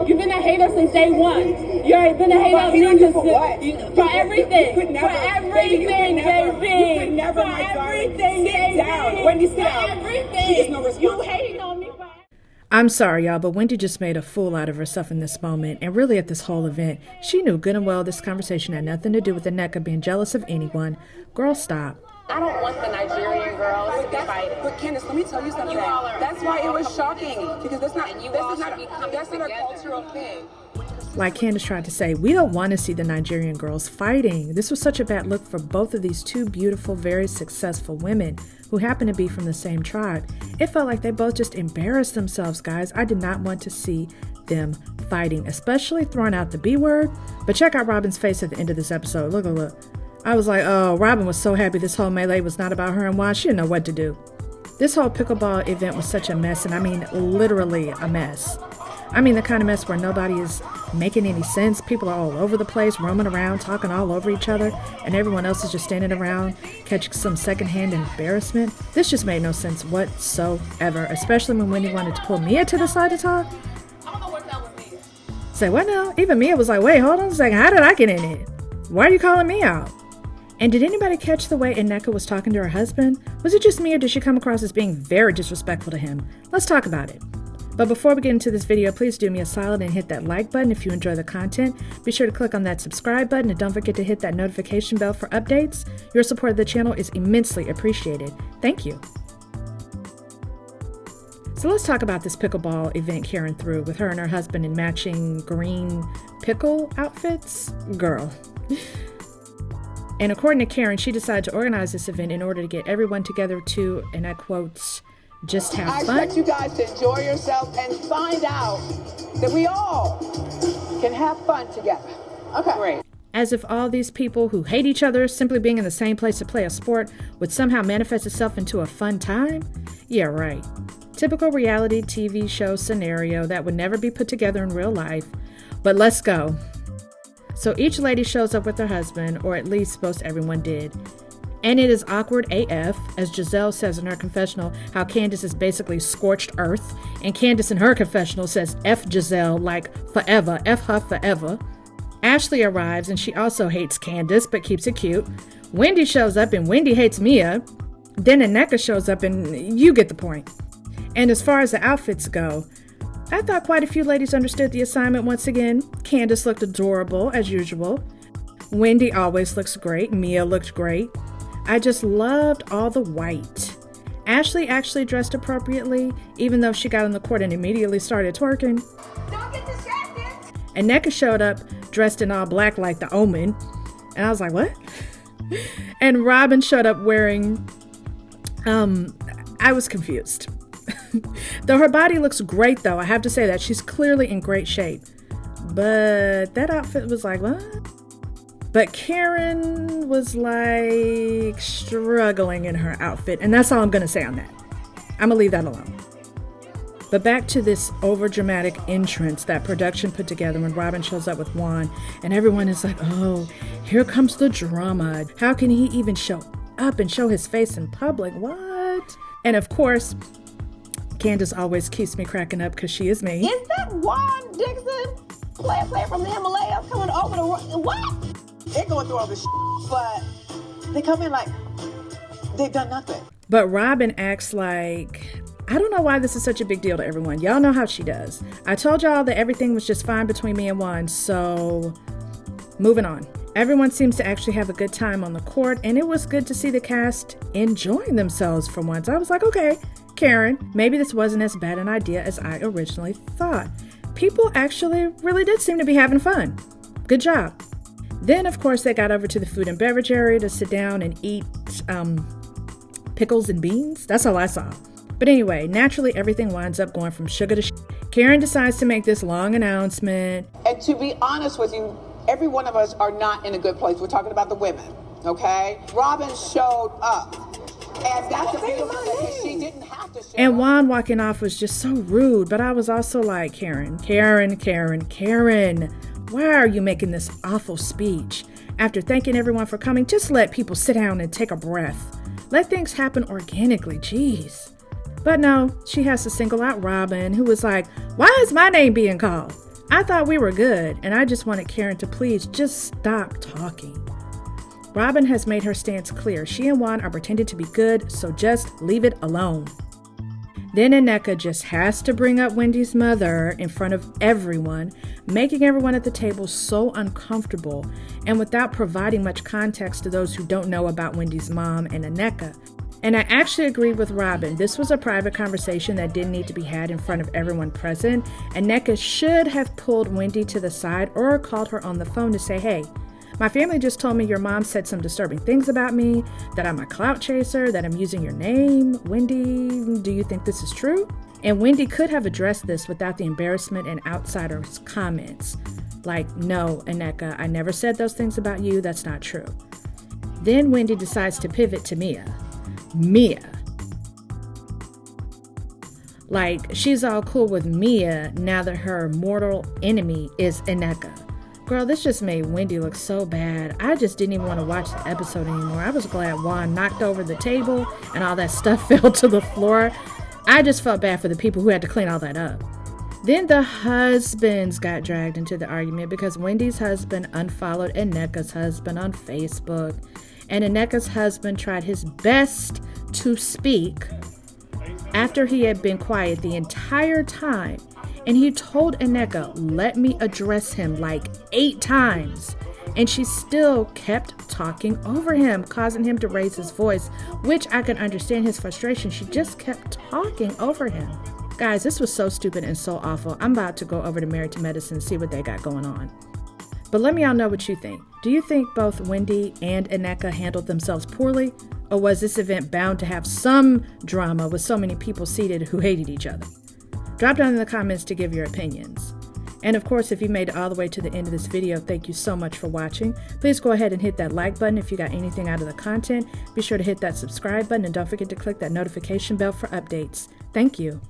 You've been a hater since day one. You've been a hater of me since for everything. For everything, baby. Never for everything, baby. Down. Wendy, sit down. Everything. No you hating on me for I'm sorry, y'all, but Wendy just made a fool out of herself in this moment, and really at this whole event. She knew good and well this conversation had nothing to do with the neck of being jealous of anyone. Girl, stop. I don't want the Nigerian girls to be fighting. But Candace, let me tell you something. That's why it was shocking, because that's not a cultural thing. Like Candace tried to say, we don't want to see the Nigerian girls fighting. This was such a bad look for both of these two beautiful, very successful women who happen to be from the same tribe. It felt like they both just embarrassed themselves, guys. I did not want to see them fighting, especially throwing out the B word. But check out Robin's face at the end of this episode. Look. I was like, oh, Robin was so happy this whole melee was not about her and Juan. She didn't know what to do. This whole pickleball event was such a mess, and I mean literally a mess. I mean the kind of mess where nobody is making any sense. People are all over the place, roaming around, talking all over each other, and everyone else is just standing around catching some secondhand embarrassment. This just made no sense whatsoever, especially when Wendy wanted to pull Mia to the side to talk. I don't know what that was Mia. Say, what now? Even Mia was like, wait, hold on a second. How did I get in it? Why are you calling me out? And did anybody catch the way Nneka was talking to her husband? Was it just me, or did she come across as being very disrespectful to him? Let's talk about it. But before we get into this video, please do me a solid and hit that like button if you enjoy the content. Be sure to click on that subscribe button, and don't forget to hit that notification bell for updates. Your support of the channel is immensely appreciated. Thank you. So let's talk about this pickleball event Karen threw with her and her husband in matching green pickle outfits. Girl. And according to Karen, she decided to organize this event in order to get everyone together to, and I quote, just have fun. I expect you guys to enjoy yourself and find out that we all can have fun together. Okay. Great. As if all these people who hate each other simply being in the same place to play a sport would somehow manifest itself into a fun time? Yeah, right. Typical reality TV show scenario that would never be put together in real life. But let's go. So each lady shows up with her husband, or at least most everyone did. And it is awkward AF, as Giselle says in her confessional, how Candace is basically scorched earth. And Candace in her confessional says F Giselle like forever, F her forever. Ashley arrives and she also hates Candace but keeps it cute. Wendy shows up and Wendy hates Mia. Then Nneka shows up and you get the point. And as far as the outfits go, I thought quite a few ladies understood the assignment once again. Candace looked adorable, as usual. Wendy always looks great. Mia looked great. I just loved all the white. Ashley actually dressed appropriately, even though she got on the court and immediately started twerking. Don't get distracted. And Nneka showed up dressed in all black like the Omen. And I was like, what? And Robin showed up wearing, I was confused. Though her body looks great, though, I have to say that she's clearly in great shape. But that outfit was like, what? But Karen was like struggling in her outfit, and that's all I'm going to say on that. I'm going to leave that alone. But back to this over-dramatic entrance that production put together when Robin shows up with Juan, and everyone is like, oh, here comes the drama. How can he even show up and show his face in public? What? And of course, Candace always keeps me cracking up because she is me. Is that Juan Dixon? Player from the Himalayas coming over the... What? They're going through all this but they come in like they've done nothing. But Robin acts like, I don't know why this is such a big deal to everyone. Y'all know how she does. I told y'all that everything was just fine between me and Juan, so moving on. Everyone seems to actually have a good time on the court, and it was good to see the cast enjoying themselves for once. I was like, okay, Karen, maybe this wasn't as bad an idea as I originally thought. People actually really did seem to be having fun. Good job. Then, of course, they got over to the food and beverage area to sit down and eat pickles and beans. That's all I saw. But anyway, naturally, everything winds up going from sugar to Karen decides to make this long announcement. And to be honest with you, every one of us are not in a good place. We're talking about the women, okay? Robin showed up. And that's a beautiful thing. She didn't have to show up. And Juan walking off was just so rude. But I was also like, Karen, why are you making this awful speech? After thanking everyone for coming, just let people sit down and take a breath. Let things happen organically, jeez. But no, she has to single out Robin, who was like, why is my name being called? I thought we were good, and I just wanted Karen to please just stop talking. Robin has made her stance clear. She and Juan are pretending to be good, so just leave it alone. Then Nneka just has to bring up Wendy's mother in front of everyone, making everyone at the table so uncomfortable, and without providing much context to those who don't know about Wendy's mom and Nneka. And I actually agree with Robin. This was a private conversation that didn't need to be had in front of everyone present. Nneka should have pulled Wendy to the side or called her on the phone to say, hey, my family just told me your mom said some disturbing things about me, that I'm a clout chaser, that I'm using your name. Wendy, do you think this is true? And Wendy could have addressed this without the embarrassment and outsiders' comments. Like, no, Nneka, I never said those things about you. That's not true. Then Wendy decides to pivot to Mia. Like, she's all cool with Mia now that her mortal enemy is Nneka. Girl, this just made Wendy look so bad. I just didn't even want to watch the episode anymore. I was glad Juan knocked over the table and all that stuff fell to the floor. I just felt bad for the people who had to clean all that up. Then the husbands got dragged into the argument because Wendy's husband unfollowed Nneka's husband on Facebook. And Nneka's husband tried his best to speak after he had been quiet the entire time. And he told Nneka, let me address him like 8 times. And she still kept talking over him, causing him to raise his voice, which I can understand his frustration. She just kept talking over him. Guys, this was so stupid and so awful. I'm about to go over to Married to Medicine and see what they got going on. But let me all know what you think. Do you think both Wendy and Nneka handled themselves poorly? Or was this event bound to have some drama with so many people seated who hated each other? Drop down in the comments to give your opinions. And of course, if you made it all the way to the end of this video, thank you so much for watching. Please go ahead and hit that like button if you got anything out of the content. Be sure to hit that subscribe button and don't forget to click that notification bell for updates. Thank you.